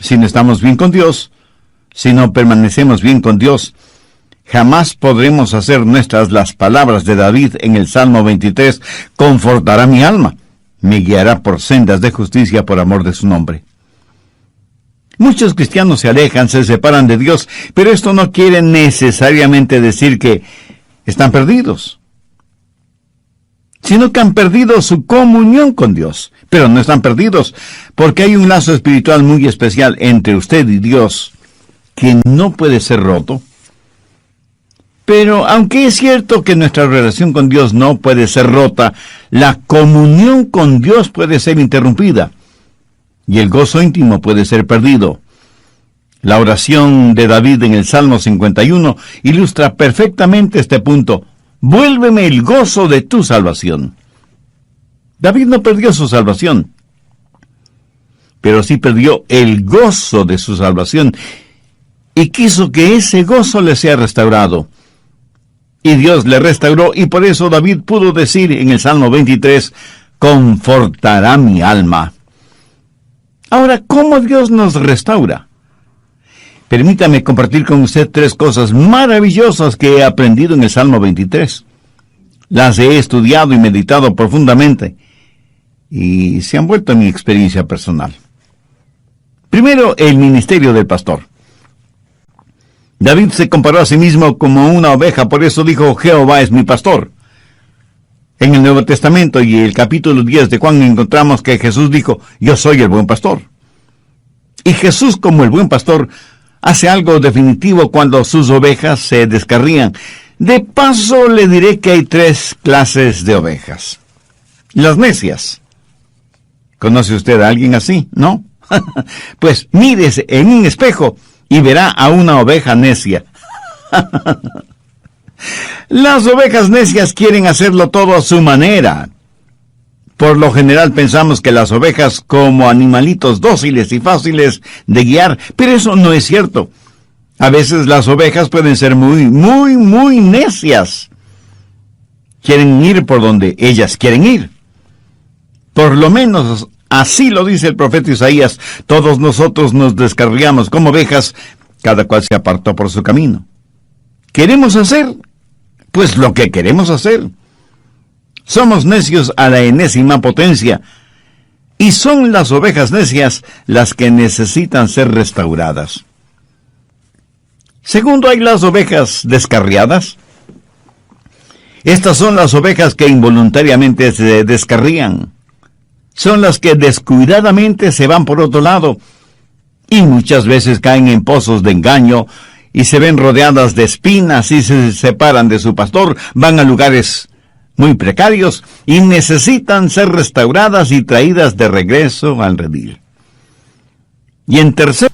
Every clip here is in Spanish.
Si no estamos bien con Dios, si no permanecemos bien con Dios, jamás podremos hacer nuestras las palabras de David en el Salmo 23, confortará mi alma, me guiará por sendas de justicia por amor de su nombre. Muchos cristianos se alejan, se separan de Dios, pero esto no quiere necesariamente decir que están perdidos, sino que han perdido su comunión con Dios. Pero no están perdidos, porque hay un lazo espiritual muy especial entre usted y Dios, que no puede ser roto. Pero aunque es cierto que nuestra relación con Dios no puede ser rota, la comunión con Dios puede ser interrumpida, y el gozo íntimo puede ser perdido. La oración de David en el Salmo 51 ilustra perfectamente este punto. Vuélveme el gozo de tu salvación. David no perdió su salvación, pero sí perdió el gozo de su salvación, y quiso que ese gozo le sea restaurado. Y Dios le restauró, y por eso David pudo decir en el Salmo 23, confortará mi alma. Ahora, ¿cómo Dios nos restaura? Permítame compartir con usted 3 cosas maravillosas que he aprendido en el Salmo 23. Las he estudiado y meditado profundamente, y se han vuelto en mi experiencia personal. Primero, el ministerio del pastor. David se comparó a sí mismo como una oveja, por eso dijo, Jehová es mi pastor. En el Nuevo Testamento y el capítulo 10 de Juan encontramos que Jesús dijo, yo soy el buen pastor. Y Jesús, como el buen pastor, hace algo definitivo cuando sus ovejas se descarrían. De paso, le diré que hay 3 clases de ovejas. Las necias. ¿Conoce usted a alguien así? ¿No? Pues mírese en un espejo y verá a una oveja necia. Las ovejas necias quieren hacerlo todo a su manera. Por lo general pensamos que las ovejas como animalitos dóciles y fáciles de guiar, pero eso no es cierto. A veces las ovejas pueden ser muy necias. Quieren ir por donde ellas quieren ir. Por lo menos así lo dice el profeta Isaías. Todos nosotros nos descarriamos como ovejas, cada cual se apartó por su camino. ¿Queremos hacer? Pues lo que queremos hacer. Somos necios a la enésima potencia, y son las ovejas necias las que necesitan ser restauradas. Segundo, hay las ovejas descarriadas. Estas son las ovejas que involuntariamente se descarrían. Son las que descuidadamente se van por otro lado, y muchas veces caen en pozos de engaño, y se ven rodeadas de espinas y se separan de su pastor, van a lugares muy precarios y necesitan ser restauradas y traídas de regreso al redil. Y en tercer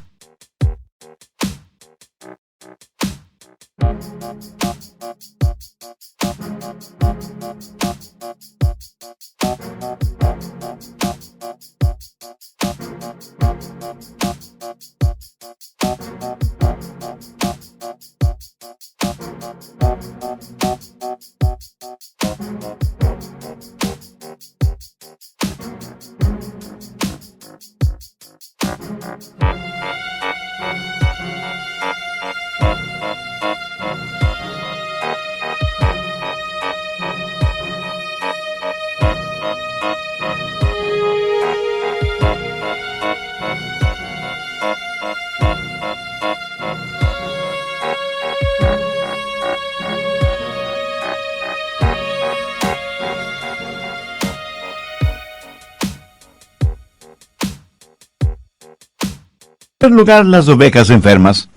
lugar, las ovejas enfermas,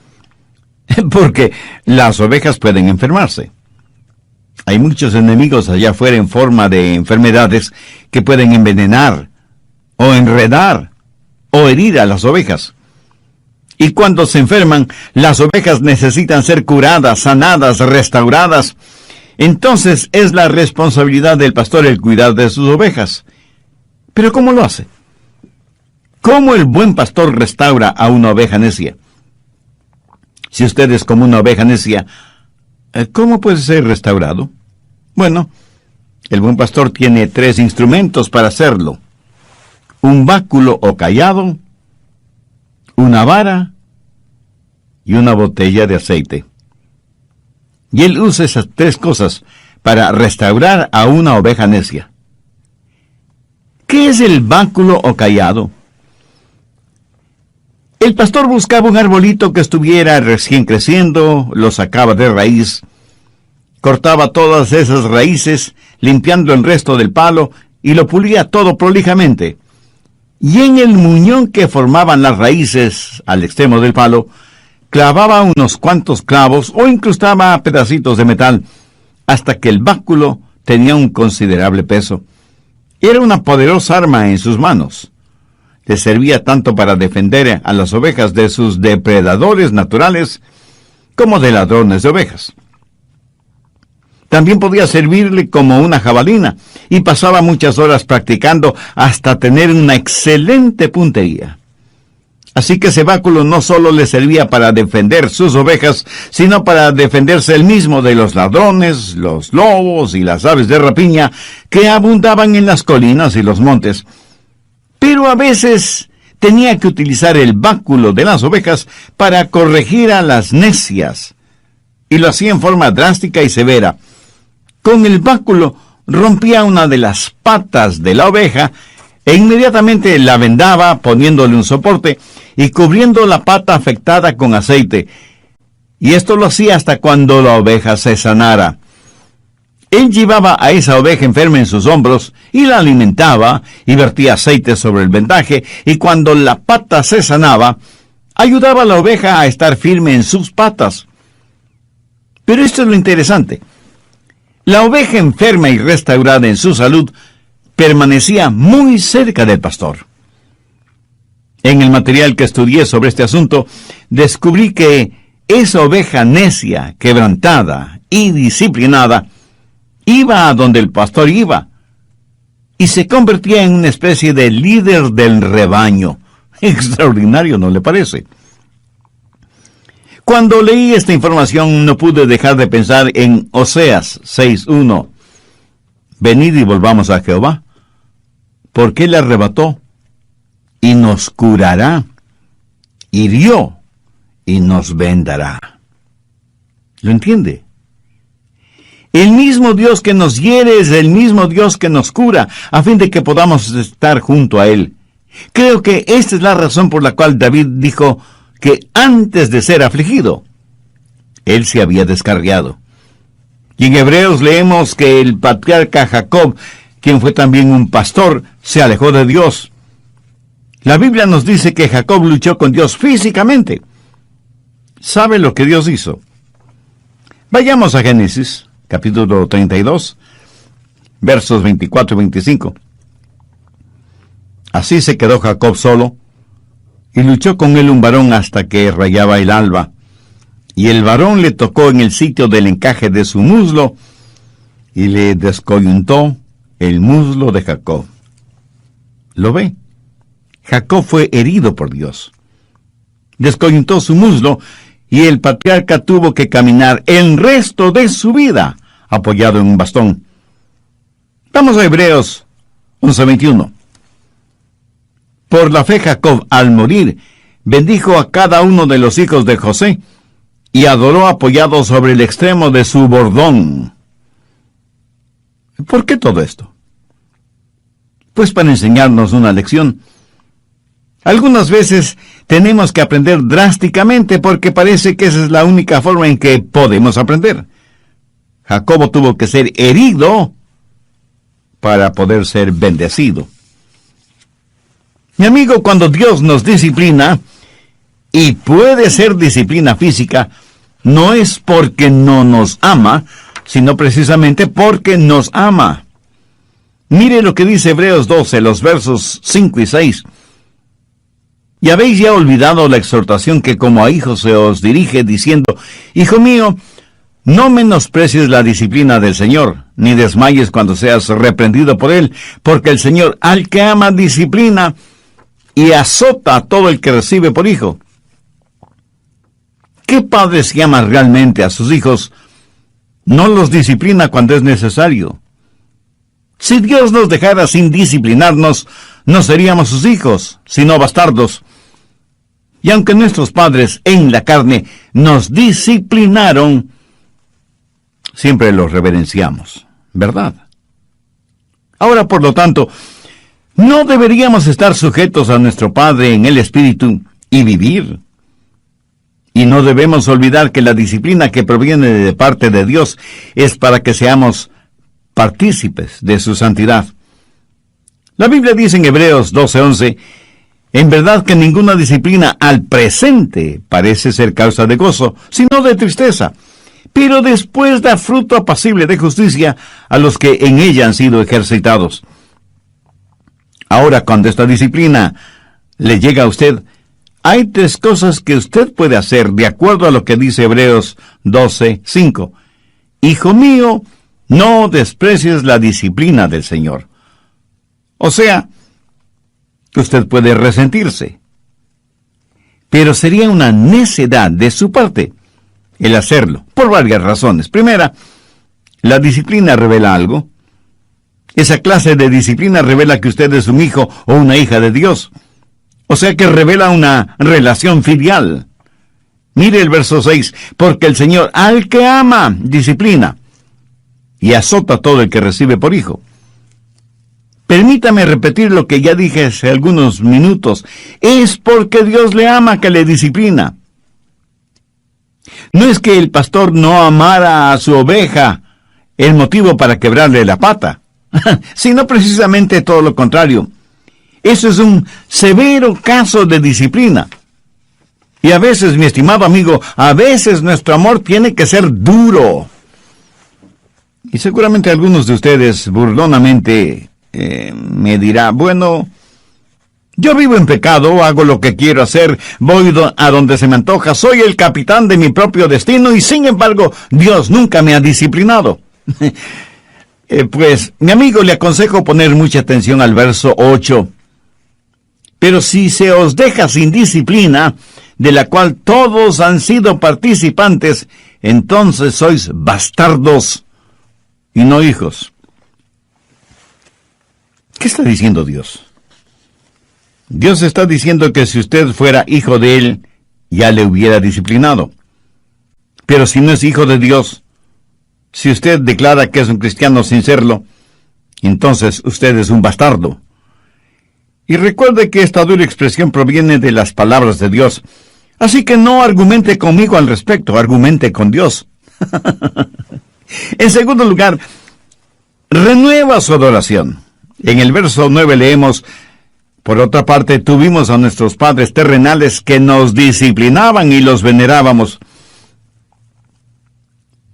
porque las ovejas pueden enfermarse. Hay muchos enemigos allá afuera en forma de enfermedades que pueden envenenar, o enredar, o herir a las ovejas. Y cuando se enferman, las ovejas necesitan ser curadas, sanadas, restauradas. Entonces es la responsabilidad del pastor el cuidar de sus ovejas. ¿Pero cómo lo hace? ¿Cómo el buen pastor restaura a una oveja necia? Si usted es como una oveja necia, ¿cómo puede ser restaurado? Bueno, el buen pastor tiene 3 instrumentos para hacerlo: un báculo o cayado, una vara y una botella de aceite. Y él usa esas tres cosas para restaurar a una oveja necia. ¿Qué es el báculo o cayado? El pastor buscaba un arbolito que estuviera recién creciendo, lo sacaba de raíz, cortaba todas esas raíces, limpiando el resto del palo, y lo pulía todo prolijamente. Y en el muñón que formaban las raíces al extremo del palo, clavaba unos cuantos clavos o incrustaba pedacitos de metal, hasta que el báculo tenía un considerable peso. Era una poderosa arma en sus manos. Le servía tanto para defender a las ovejas de sus depredadores naturales, como de ladrones de ovejas. También podía servirle como una jabalina, y pasaba muchas horas practicando hasta tener una excelente puntería. Así que ese báculo no solo le servía para defender sus ovejas, sino para defenderse él mismo de los ladrones, los lobos y las aves de rapiña que abundaban en las colinas y los montes. Pero a veces tenía que utilizar el báculo de las ovejas para corregir a las necias, y lo hacía en forma drástica y severa. Con el báculo rompía una de las patas de la oveja e inmediatamente la vendaba poniéndole un soporte y cubriendo la pata afectada con aceite. Y esto lo hacía hasta cuando la oveja se sanara. Él llevaba a esa oveja enferma en sus hombros y la alimentaba y vertía aceite sobre el vendaje, y cuando la pata se sanaba, ayudaba a la oveja a estar firme en sus patas. Pero esto es lo interesante. La oveja enferma y restaurada en su salud permanecía muy cerca del pastor. En el material que estudié sobre este asunto, descubrí que esa oveja necia, quebrantada y disciplinada, iba a donde el pastor iba, y se convertía en una especie de líder del rebaño. Extraordinario, ¿no le parece? Cuando leí esta información, no pude dejar de pensar en Oseas 6:1. Venid y volvamos a Jehová, porque Él arrebató y nos curará, hirió y nos vendará. ¿Lo entiende? El mismo Dios que nos hiere es el mismo Dios que nos cura, a fin de que podamos estar junto a Él. Creo que esta es la razón por la cual David dijo que antes de ser afligido, Él se había descarriado. Y en Hebreos leemos que el patriarca Jacob, quien fue también un pastor, se alejó de Dios. La Biblia nos dice que Jacob luchó con Dios físicamente. ¿Sabe lo que Dios hizo? Vayamos a Génesis, capítulo 32, versos 24 y 25. Así se quedó Jacob solo, y luchó con él un varón hasta que rayaba el alba. Y el varón le tocó en el sitio del encaje de su muslo, y le descoyuntó el muslo de Jacob. ¿Lo ve? Jacob fue herido por Dios. Descoyuntó su muslo, y el patriarca tuvo que caminar el resto de su vida apoyado en un bastón. Vamos a Hebreos 11:21. Por la fe Jacob, al morir, bendijo a cada uno de los hijos de José, y adoró apoyado sobre el extremo de su bordón. ¿Por qué todo esto? Pues para enseñarnos una lección. Algunas veces tenemos que aprender drásticamente porque parece que esa es la única forma en que podemos aprender. Jacobo tuvo que ser herido para poder ser bendecido. Mi amigo, cuando Dios nos disciplina, y puede ser disciplina física, no es porque no nos ama, sino precisamente porque nos ama. Mire lo que dice Hebreos 12, los versos 5 y 6. Y habéis ya olvidado la exhortación que como a hijos se os dirige, diciendo: Hijo mío, no menosprecies la disciplina del Señor, ni desmayes cuando seas reprendido por Él, porque el Señor al que ama disciplina, y azota a todo el que recibe por hijo. ¿Qué padre si ama realmente a sus hijos no los disciplina cuando es necesario? Si Dios nos dejara sin disciplinarnos, no seríamos sus hijos, sino bastardos. Y aunque nuestros padres en la carne nos disciplinaron, siempre los reverenciamos, ¿verdad? Ahora, por lo tanto, no deberíamos estar sujetos a nuestro Padre en el Espíritu y vivir. Y no debemos olvidar que la disciplina que proviene de parte de Dios es para que seamos partícipes de su santidad. La Biblia dice en Hebreos 12:11, en verdad que ninguna disciplina al presente parece ser causa de gozo, sino de tristeza, pero después da fruto apacible de justicia a los que en ella han sido ejercitados. Ahora, cuando esta disciplina le llega a usted, hay 3 cosas que usted puede hacer de acuerdo a lo que dice Hebreos 12:5. Hijo mío, no desprecies la disciplina del Señor. O sea, que usted puede resentirse. Pero sería una necedad de su parte el hacerlo, por varias razones. Primera, la disciplina revela algo. Esa clase de disciplina revela que usted es un hijo o una hija de Dios. O sea que revela una relación filial. Mire el verso 6, porque el Señor al que ama disciplina y azota a todo el que recibe por hijo. Permítame repetir lo que ya dije hace algunos minutos. Es porque Dios le ama que le disciplina. No es que el pastor no amara a su oveja, el motivo para quebrarle la pata, sino precisamente todo lo contrario. Eso es un severo caso de disciplina. Y a veces, mi estimado amigo, a veces nuestro amor tiene que ser duro. Y seguramente algunos de ustedes burlonamente me dirá, bueno, yo vivo en pecado, hago lo que quiero hacer, voy a donde se me antoja, soy el capitán de mi propio destino y sin embargo Dios nunca me ha disciplinado. Pues, mi amigo, le aconsejo poner mucha atención al verso 8. Pero si se os deja sin disciplina, de la cual todos han sido participantes, entonces sois bastardos y no hijos. ¿Qué está diciendo Dios? Dios está diciendo que si usted fuera hijo de Él, ya le hubiera disciplinado. Pero si no es hijo de Dios, si usted declara que es un cristiano sin serlo, entonces usted es un bastardo. Y recuerde que esta dura expresión proviene de las palabras de Dios. Así que no argumente conmigo al respecto, argumente con Dios. En segundo lugar, renueva su adoración. En el verso 9 leemos, por otra parte, tuvimos a nuestros padres terrenales que nos disciplinaban y los venerábamos.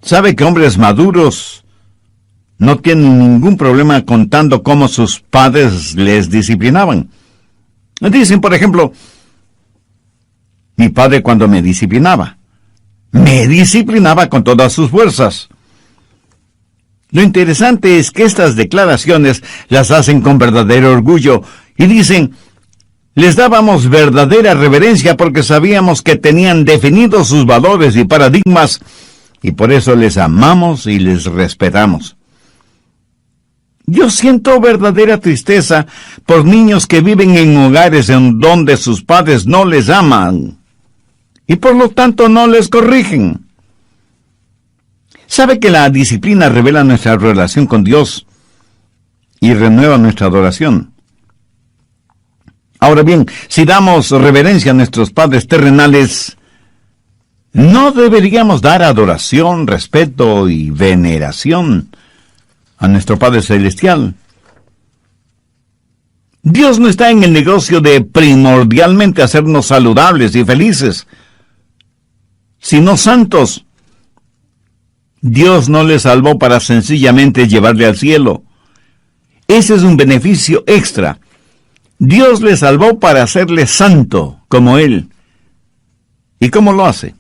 ¿Sabe que hombres maduros no tienen ningún problema contando cómo sus padres les disciplinaban? Dicen, por ejemplo, mi padre cuando me disciplinaba con todas sus fuerzas. Lo interesante es que estas declaraciones las hacen con verdadero orgullo y dicen, les dábamos verdadera reverencia porque sabíamos que tenían definidos sus valores y paradigmas y por eso les amamos y les respetamos. Yo siento verdadera tristeza por niños que viven en hogares en donde sus padres no les aman y por lo tanto no les corrigen. ¿Sabe que la disciplina revela nuestra relación con Dios y renueva nuestra adoración? Ahora bien, si damos reverencia a nuestros padres terrenales, ¿no deberíamos dar adoración, respeto y veneración a nuestro Padre Celestial? Dios no está en el negocio de primordialmente hacernos saludables y felices, sino santos. Dios no le salvó para sencillamente llevarle al cielo. Ese es un beneficio extra. Dios le salvó para hacerle santo como Él. ¿Y cómo lo hace?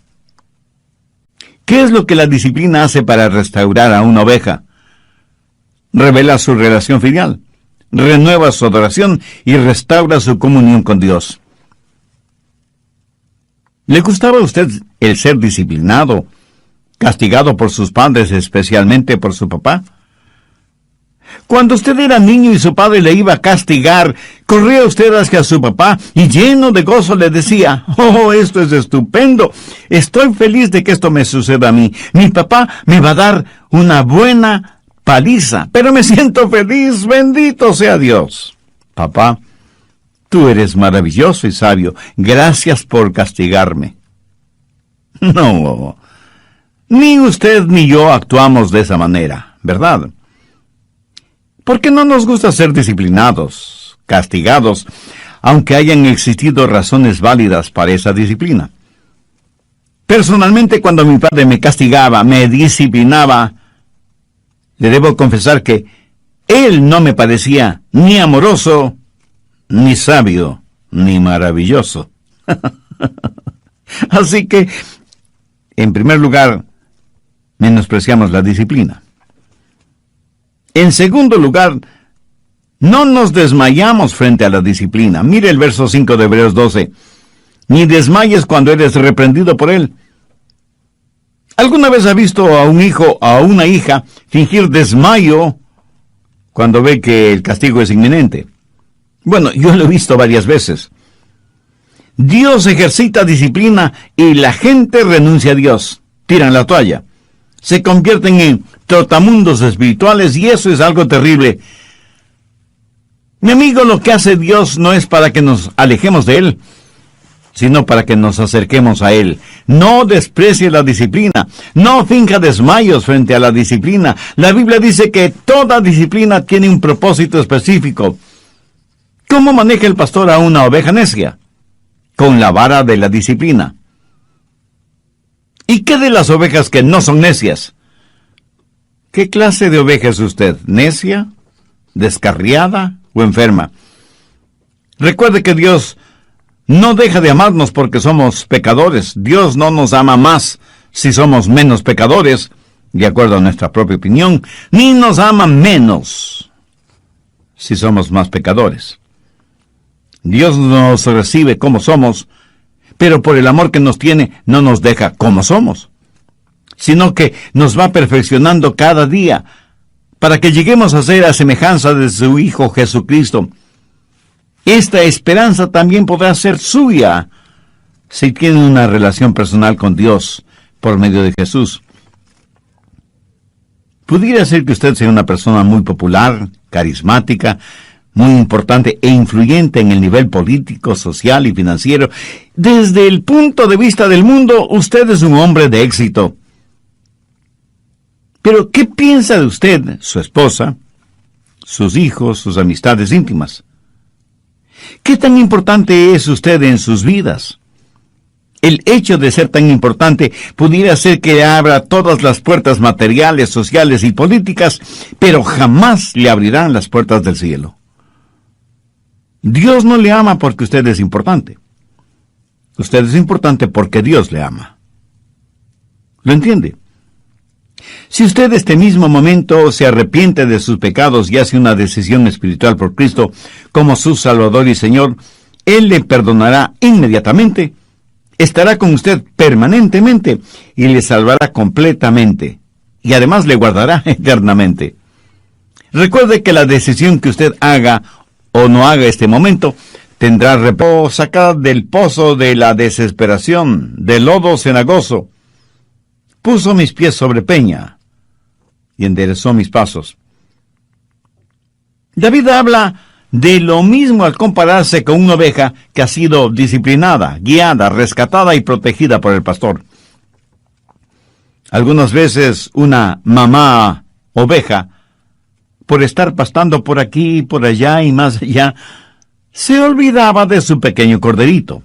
¿Qué es lo que la disciplina hace para restaurar a una oveja? Revela su relación filial, renueva su adoración y restaura su comunión con Dios. ¿Le gustaba a usted el ser disciplinado, castigado por sus padres, especialmente por su papá? Cuando usted era niño y su padre le iba a castigar, corría usted hacia su papá y lleno de gozo le decía: «Oh, esto es estupendo. Estoy feliz de que esto me suceda a mí. Mi papá me va a dar una buena paliza, pero me siento feliz. Bendito sea Dios». Papá, tú eres maravilloso y sabio. Gracias por castigarme. No, ni usted ni yo actuamos de esa manera, ¿verdad? Porque no nos gusta ser disciplinados, castigados, aunque hayan existido razones válidas para esa disciplina. Personalmente, cuando mi padre me castigaba, me disciplinaba, le debo confesar que él no me parecía ni amoroso, ni sabio, ni maravilloso. Así que, en primer lugar, menospreciamos la disciplina. En segundo lugar, no nos desmayamos frente a la disciplina. Mire el verso 5 de Hebreos 12. Ni desmayes cuando eres reprendido por él. ¿Alguna vez ha visto a un hijo o a una hija fingir desmayo cuando ve que el castigo es inminente? Bueno, yo lo he visto varias veces. Dios ejercita disciplina y la gente renuncia a Dios. Tiran la toalla. Se convierten en trotamundos espirituales y eso es algo terrible. Mi amigo, lo que hace Dios no es para que nos alejemos de Él, sino para que nos acerquemos a Él. No desprecie la disciplina. No finja desmayos frente a la disciplina. La Biblia dice que toda disciplina tiene un propósito específico. ¿Cómo maneja el pastor a una oveja necia? Con la vara de la disciplina. ¿Y qué de las ovejas que no son necias? ¿Qué clase de oveja es usted? ¿Necia? ¿Descarriada? ¿O enferma? Recuerde que Dios no deja de amarnos porque somos pecadores. Dios no nos ama más si somos menos pecadores, de acuerdo a nuestra propia opinión, ni nos ama menos si somos más pecadores. Dios nos recibe como somos, pero por el amor que nos tiene, no nos deja como somos, sino que nos va perfeccionando cada día, para que lleguemos a ser a semejanza de su Hijo Jesucristo. Esta esperanza también podrá ser suya, si tiene una relación personal con Dios, por medio de Jesús. Pudiera ser que usted sea una persona muy popular, carismática, muy importante e influyente en el nivel político, social y financiero. Desde el punto de vista del mundo, usted es un hombre de éxito. Pero, ¿qué piensa de usted, su esposa, sus hijos, sus amistades íntimas? ¿Qué tan importante es usted en sus vidas? El hecho de ser tan importante pudiera ser que abra todas las puertas materiales, sociales y políticas, pero jamás le abrirán las puertas del cielo. Dios no le ama porque usted es importante. Usted es importante porque Dios le ama. ¿Lo entiende? Si usted este mismo momento se arrepiente de sus pecados y hace una decisión espiritual por Cristo como su Salvador y Señor, Él le perdonará inmediatamente, estará con usted permanentemente y le salvará completamente, y además le guardará eternamente. Recuerde que la decisión que usted haga o no haga este momento tendrá reposo, sacada del pozo de la desesperación, del lodo cenagoso. Puso mis pies sobre peña y enderezó mis pasos. David habla de lo mismo al compararse con una oveja que ha sido disciplinada, guiada, rescatada y protegida por el pastor. Algunas veces una mamá oveja, por estar pastando por aquí, por allá y más allá, se olvidaba de su pequeño corderito.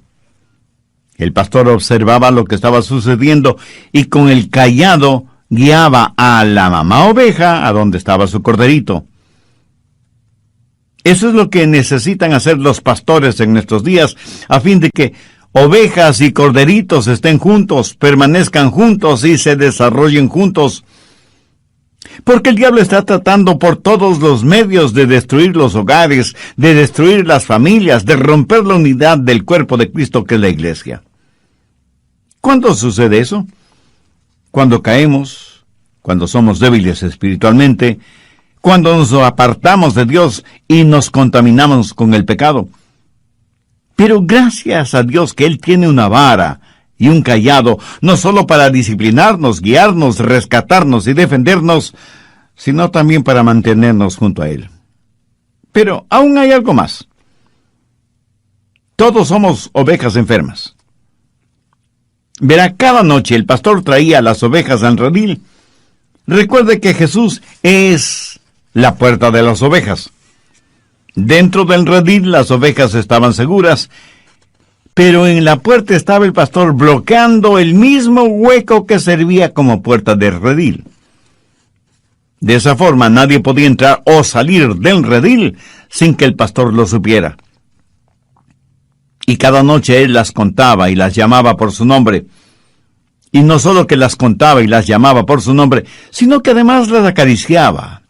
El pastor observaba lo que estaba sucediendo y con el cayado guiaba a la mamá oveja a donde estaba su corderito. Eso es lo que necesitan hacer los pastores en nuestros días, a fin de que ovejas y corderitos estén juntos, permanezcan juntos y se desarrollen juntos. Porque el diablo está tratando por todos los medios de destruir los hogares, de destruir las familias, de romper la unidad del cuerpo de Cristo que es la iglesia. ¿Cuándo sucede eso? Cuando caemos, cuando somos débiles espiritualmente, cuando nos apartamos de Dios y nos contaminamos con el pecado. Pero gracias a Dios que Él tiene una vara y un cayado, no solo para disciplinarnos, guiarnos, rescatarnos y defendernos, sino también para mantenernos junto a Él. Pero aún hay algo más. Todos somos ovejas enfermas. Verá, cada noche el pastor traía las ovejas al redil. Recuerde que Jesús es la puerta de las ovejas. Dentro del redil las ovejas estaban seguras, pero en la puerta estaba el pastor bloqueando el mismo hueco que servía como puerta del redil. De esa forma nadie podía entrar o salir del redil sin que el pastor lo supiera. Y cada noche él las contaba y las llamaba por su nombre. Y no solo que las contaba y las llamaba por su nombre, sino que además las acariciaba.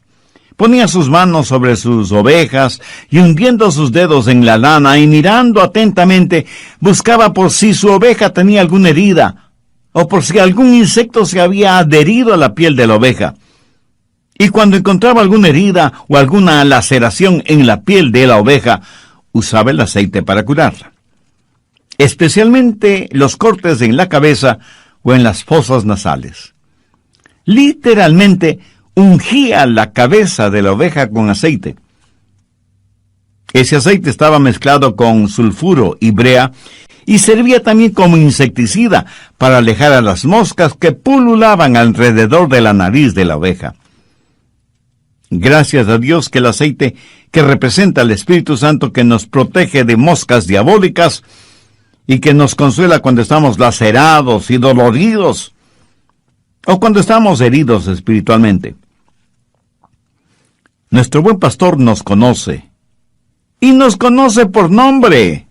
Ponía sus manos sobre sus ovejas y hundiendo sus dedos en la lana y mirando atentamente, buscaba por si su oveja tenía alguna herida o por si algún insecto se había adherido a la piel de la oveja. Y cuando encontraba alguna herida o alguna laceración en la piel de la oveja, usaba el aceite para curarla. Especialmente los cortes en la cabeza o en las fosas nasales. Literalmente ungía la cabeza de la oveja con aceite. Ese aceite estaba mezclado con sulfuro y brea y servía también como insecticida para alejar a las moscas que pululaban alrededor de la nariz de la oveja. Gracias a Dios que el aceite, que representa al Espíritu Santo que nos protege de moscas diabólicas y que nos consuela cuando estamos lacerados y doloridos o cuando estamos heridos espiritualmente. Nuestro buen pastor nos conoce y nos conoce por nombre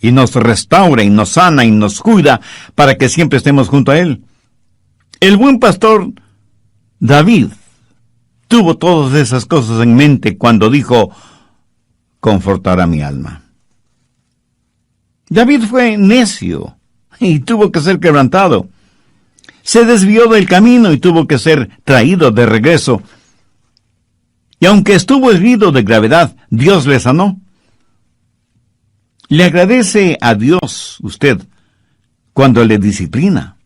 y nos restaura y nos sana y nos cuida para que siempre estemos junto a Él. El buen pastor David tuvo todas esas cosas en mente cuando dijo: confortará mi alma. David fue necio y tuvo que ser quebrantado. Se desvió del camino y tuvo que ser traído de regreso. Y aunque estuvo herido de gravedad, Dios le sanó. Le agradece a Dios usted cuando le disciplina,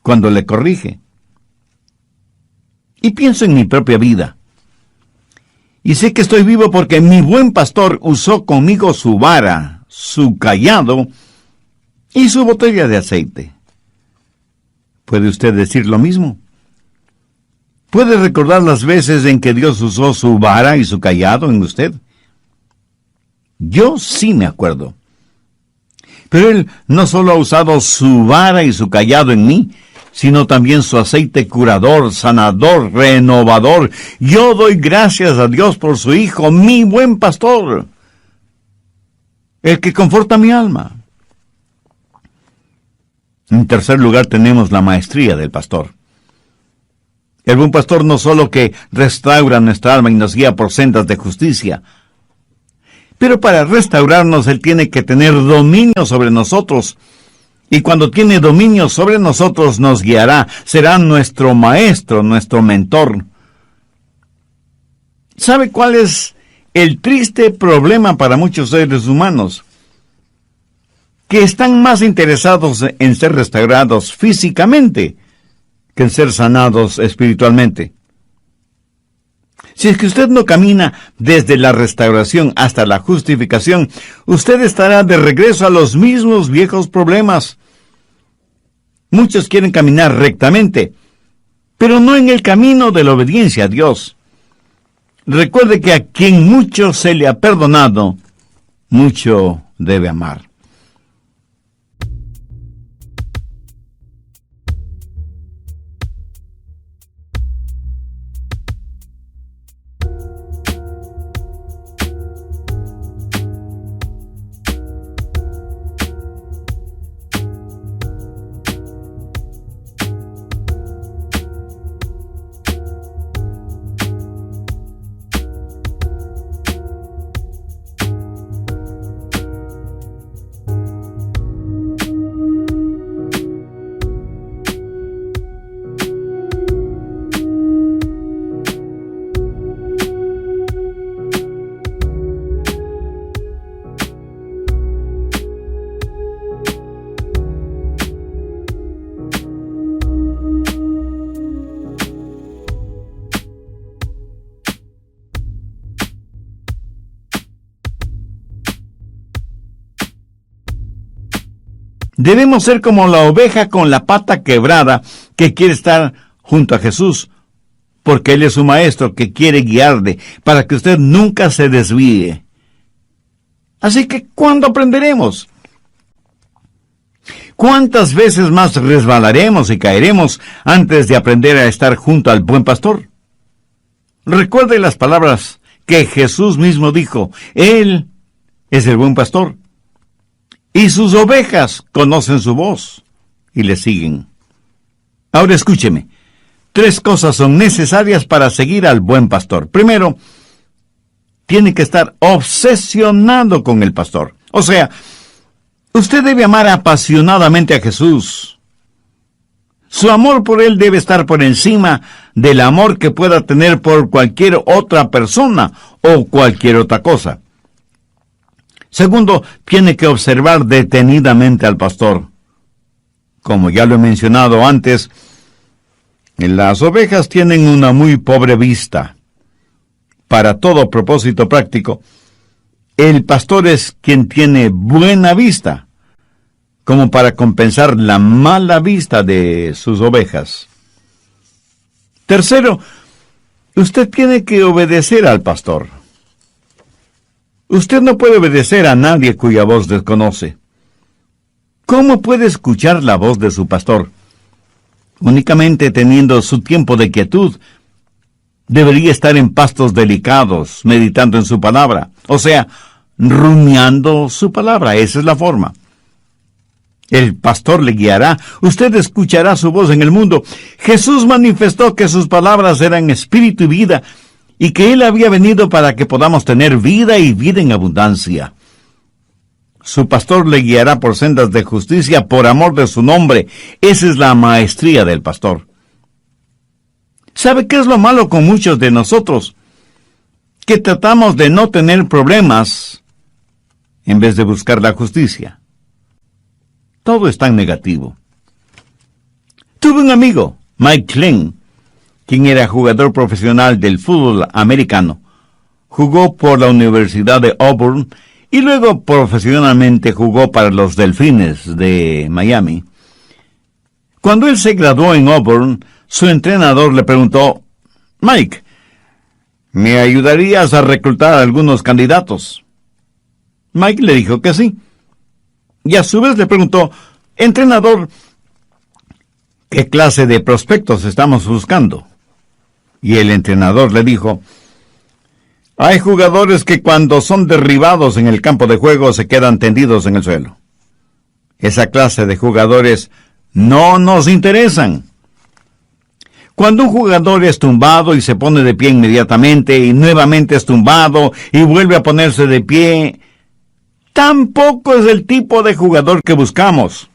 cuando le corrige. Y pienso en mi propia vida. Y sé que estoy vivo porque mi buen pastor usó conmigo su vara, su cayado y su botella de aceite. ¿Puede usted decir lo mismo? ¿Puede recordar las veces en que Dios usó su vara y su cayado en usted? Yo sí me acuerdo. Pero Él no solo ha usado su vara y su cayado en mí, sino también su aceite curador, sanador, renovador. Yo doy gracias a Dios por su Hijo, mi buen pastor, el que conforta mi alma. En tercer lugar tenemos la maestría del pastor. El buen pastor no solo que restaura nuestra alma y nos guía por sendas de justicia, pero para restaurarnos Él tiene que tener dominio sobre nosotros. Y cuando tiene dominio sobre nosotros nos guiará, será nuestro maestro, nuestro mentor. ¿Sabe cuál es el triste problema para muchos seres humanos? Que están más interesados en ser restaurados físicamente que en ser sanados espiritualmente. Si es que usted no camina desde la restauración hasta la justificación, usted estará de regreso a los mismos viejos problemas. Muchos quieren caminar rectamente, pero no en el camino de la obediencia a Dios. Recuerde que a quien mucho se le ha perdonado, mucho debe amar. Debemos ser como la oveja con la pata quebrada que quiere estar junto a Jesús, porque Él es su maestro que quiere guiarle para que usted nunca se desvíe. Así que, ¿cuándo aprenderemos? ¿Cuántas veces más resbalaremos y caeremos antes de aprender a estar junto al buen pastor? Recuerde las palabras que Jesús mismo dijo. Él es el buen pastor, y sus ovejas conocen su voz y le siguen. Ahora escúcheme. 3 cosas son necesarias para seguir al buen pastor. Primero, tiene que estar obsesionado con el pastor. O sea, usted debe amar apasionadamente a Jesús. Su amor por Él debe estar por encima del amor que pueda tener por cualquier otra persona o cualquier otra cosa. Segundo, tiene que observar detenidamente al pastor. Como ya lo he mencionado antes, las ovejas tienen una muy pobre vista. Para todo propósito práctico, el pastor es quien tiene buena vista, como para compensar la mala vista de sus ovejas. Tercero, usted tiene que obedecer al pastor. Usted no puede obedecer a nadie cuya voz desconoce. ¿Cómo puede escuchar la voz de su pastor? Únicamente teniendo su tiempo de quietud. Debería estar en pastos delicados, meditando en su palabra. O sea, rumiando su palabra. Esa es la forma. El pastor le guiará. Usted escuchará su voz en el mundo. Jesús manifestó que sus palabras eran espíritu y vida, y que Él había venido para que podamos tener vida y vida en abundancia. Su pastor le guiará por sendas de justicia por amor de su nombre. Esa es la maestría del pastor. ¿Sabe qué es lo malo con muchos de nosotros? Que tratamos de no tener problemas en vez de buscar la justicia. Todo es tan negativo. Tuve un amigo, Mike Glenn, quien era jugador profesional del fútbol americano. Jugó por la Universidad de Auburn y luego profesionalmente jugó para los Delfines de Miami. Cuando él se graduó en Auburn, su entrenador le preguntó: Mike, ¿me ayudarías a reclutar a algunos candidatos? Mike le dijo que sí. Y a su vez le preguntó: entrenador, ¿qué clase de prospectos estamos buscando? Y el entrenador le dijo: hay jugadores que cuando son derribados en el campo de juego se quedan tendidos en el suelo. Esa clase de jugadores no nos interesan. Cuando un jugador es tumbado y se pone de pie inmediatamente y nuevamente es tumbado y vuelve a ponerse de pie, tampoco es el tipo de jugador que buscamos.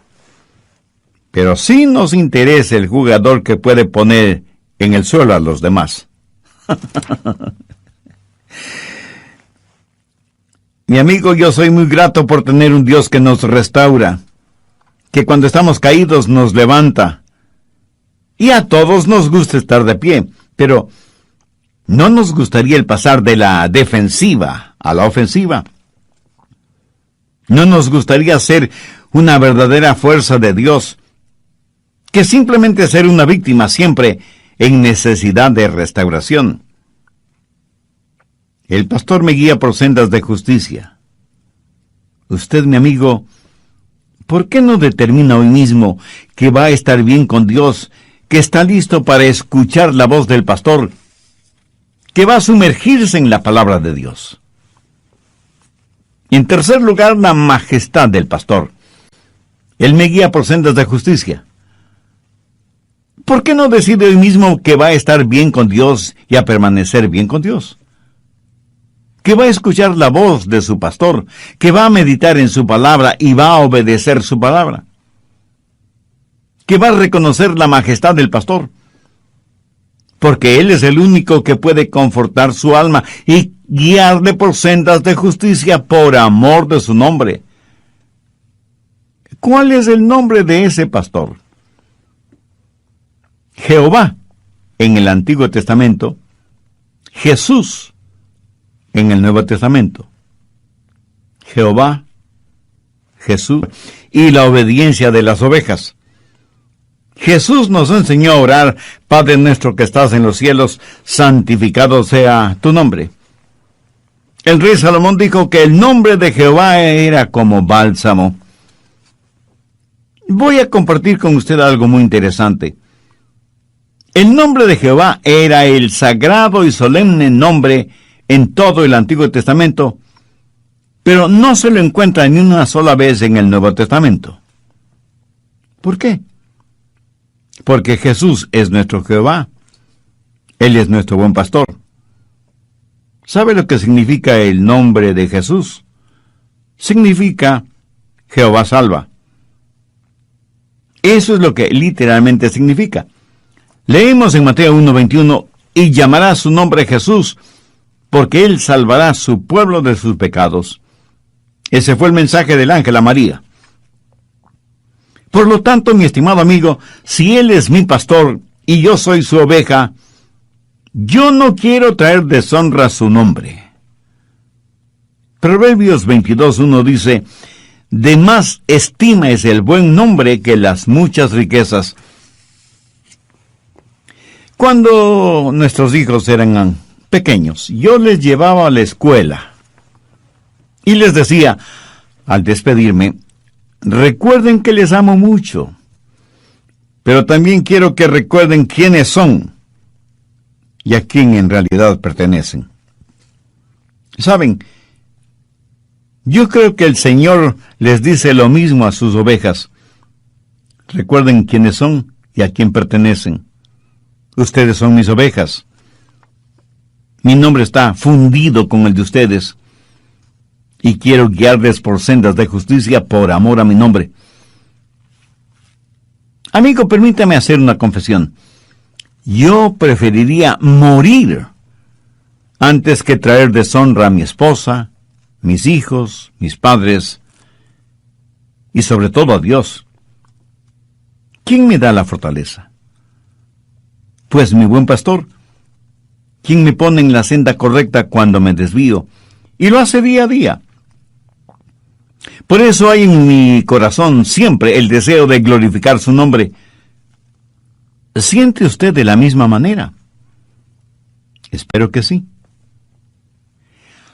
Pero sí nos interesa el jugador que puede poner en el suelo a los demás. Mi amigo, yo soy muy grato por tener un Dios que nos restaura, que cuando estamos caídos nos levanta. Y a todos nos gusta estar de pie, pero no nos gustaría el pasar de la defensiva a la ofensiva. No nos gustaría ser una verdadera fuerza de Dios, que simplemente ser una víctima siempre en necesidad de restauración. El pastor me guía por sendas de justicia. Usted, mi amigo, ¿por qué no determina hoy mismo que va a estar bien con Dios, que está listo para escuchar la voz del pastor, que va a sumergirse en la palabra de Dios? En tercer lugar, la majestad del pastor. Él me guía por sendas de justicia. ¿Por qué no decide hoy mismo que va a estar bien con Dios y a permanecer bien con Dios? Que va a escuchar la voz de su pastor, que va a meditar en su palabra y va a obedecer su palabra. Que va a reconocer la majestad del pastor, porque Él es el único que puede confortar su alma y guiarle por sendas de justicia por amor de su nombre. ¿Cuál es el nombre de ese pastor? Jehová en el Antiguo Testamento, Jesús en el Nuevo Testamento. Jehová, Jesús y la obediencia de las ovejas. Jesús nos enseñó a orar: Padre nuestro que estás en los cielos, santificado sea tu nombre. El rey Salomón dijo que el nombre de Jehová era como bálsamo. Voy a compartir con usted algo muy interesante. El nombre de Jehová era el sagrado y solemne nombre en todo el Antiguo Testamento, pero no se lo encuentra ni una sola vez en el Nuevo Testamento. ¿Por qué? Porque Jesús es nuestro Jehová. Él es nuestro buen pastor. ¿Sabe lo que significa el nombre de Jesús? Significa Jehová salva. Eso es lo que literalmente significa. Leemos en Mateo 1:21, y llamará su nombre Jesús, porque él salvará a su pueblo de sus pecados. Ese fue el mensaje del ángel a María. Por lo tanto, mi estimado amigo, si él es mi pastor y yo soy su oveja, yo no quiero traer deshonra a su nombre. Proverbios 22:1 dice: de más estima es el buen nombre que las muchas riquezas. Cuando nuestros hijos eran pequeños, yo les llevaba a la escuela y les decía, al despedirme: recuerden que les amo mucho, pero también quiero que recuerden quiénes son y a quién en realidad pertenecen. ¿Saben? Yo creo que el Señor les dice lo mismo a sus ovejas. Recuerden quiénes son y a quién pertenecen. Ustedes son mis ovejas. Mi nombre está fundido con el de ustedes, y quiero guiarles por sendas de justicia por amor a mi nombre. Amigo, permítame hacer una confesión. Yo preferiría morir antes que traer deshonra a mi esposa, mis hijos, mis padres, y sobre todo a Dios. ¿Quién me da la fortaleza? Pues mi buen pastor, quien me pone en la senda correcta cuando me desvío, y lo hace día a día. Por eso hay en mi corazón siempre el deseo de glorificar su nombre. ¿Siente usted de la misma manera? Espero que sí.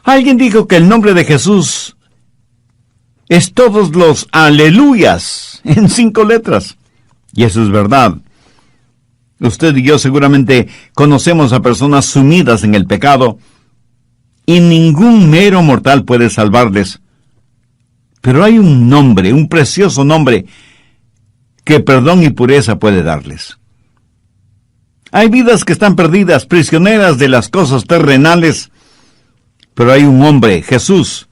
Alguien dijo que el nombre de Jesús es todos los aleluyas en 5 letras. Y eso es verdad. Usted y yo seguramente conocemos a personas sumidas en el pecado, y ningún mero mortal puede salvarles. Pero hay un nombre, un precioso nombre, que perdón y pureza puede darles. Hay vidas que están perdidas, prisioneras de las cosas terrenales, pero hay un hombre, Jesús,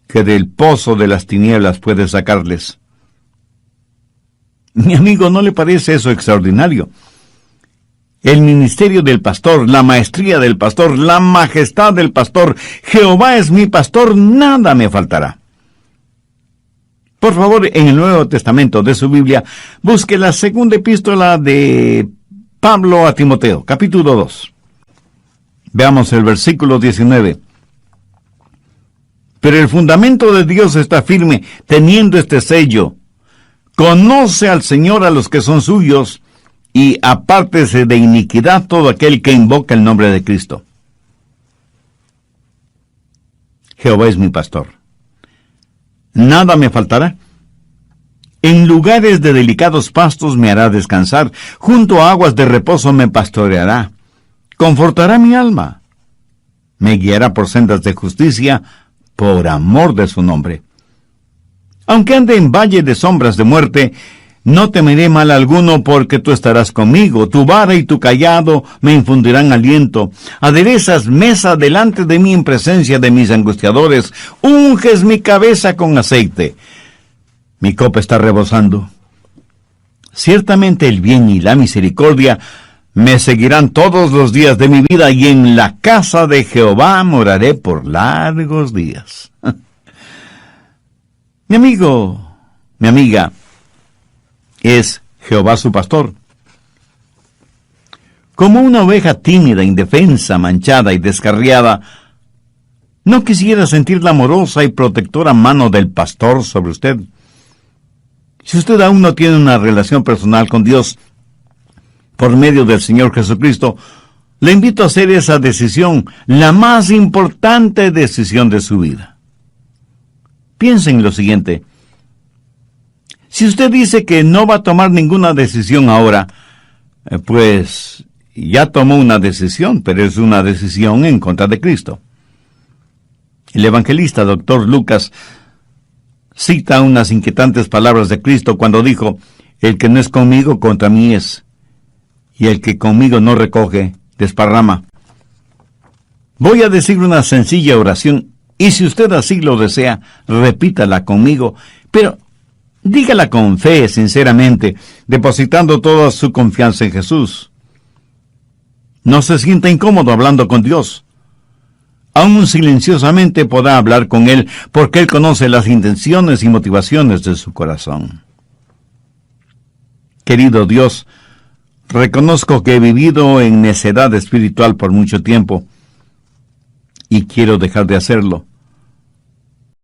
que del pozo de las tinieblas puede sacarles. Mi amigo, ¿no le parece eso extraordinario? El ministerio del pastor, la maestría del pastor, la majestad del pastor. Jehová es mi pastor, nada me faltará. Por favor, en el Nuevo Testamento de su Biblia, busque la segunda epístola de Pablo a Timoteo, capítulo 2. Veamos el versículo 19. Pero el fundamento de Dios está firme, teniendo este sello: conoce al Señor a los que son suyos, y apártese de iniquidad todo aquel que invoca el nombre de Cristo. Jehová es mi pastor. Nada me faltará. En lugares de delicados pastos me hará descansar, junto a aguas de reposo me pastoreará. Confortará mi alma. Me guiará por sendas de justicia, por amor de su nombre. Aunque ande en valle de sombras de muerte, no temeré mal alguno, porque tú estarás conmigo. Tu vara y tu cayado me infundirán aliento. Aderezas mesa delante de mí en presencia de mis angustiadores. Unges mi cabeza con aceite. Mi copa está rebosando. Ciertamente el bien y la misericordia me seguirán todos los días de mi vida, y en la casa de Jehová moraré por largos días. Mi amigo, mi amiga, es Jehová su pastor. Como una oveja tímida, indefensa, manchada y descarriada, ¿No quisiera sentir la amorosa y protectora mano del pastor sobre usted? Si usted aún no tiene una relación personal con Dios por medio del Señor Jesucristo, le invito a hacer esa decisión, la más importante decisión de su vida. Piense en lo siguiente. Si usted dice que no va a tomar ninguna decisión ahora, pues ya tomó una decisión, pero es una decisión en contra de Cristo. El evangelista Dr. Lucas cita unas inquietantes palabras de Cristo cuando dijo: el que no es conmigo, contra mí es, y el que conmigo no recoge, desparrama. Voy a decir una sencilla oración, y si usted así lo desea, repítala conmigo, pero dígala con fe, sinceramente, depositando toda su confianza en Jesús. No se sienta incómodo hablando con Dios. Aún silenciosamente podrá hablar con Él, porque Él conoce las intenciones y motivaciones de su corazón. Querido Dios, reconozco que he vivido en necedad espiritual por mucho tiempo, y quiero dejar de hacerlo.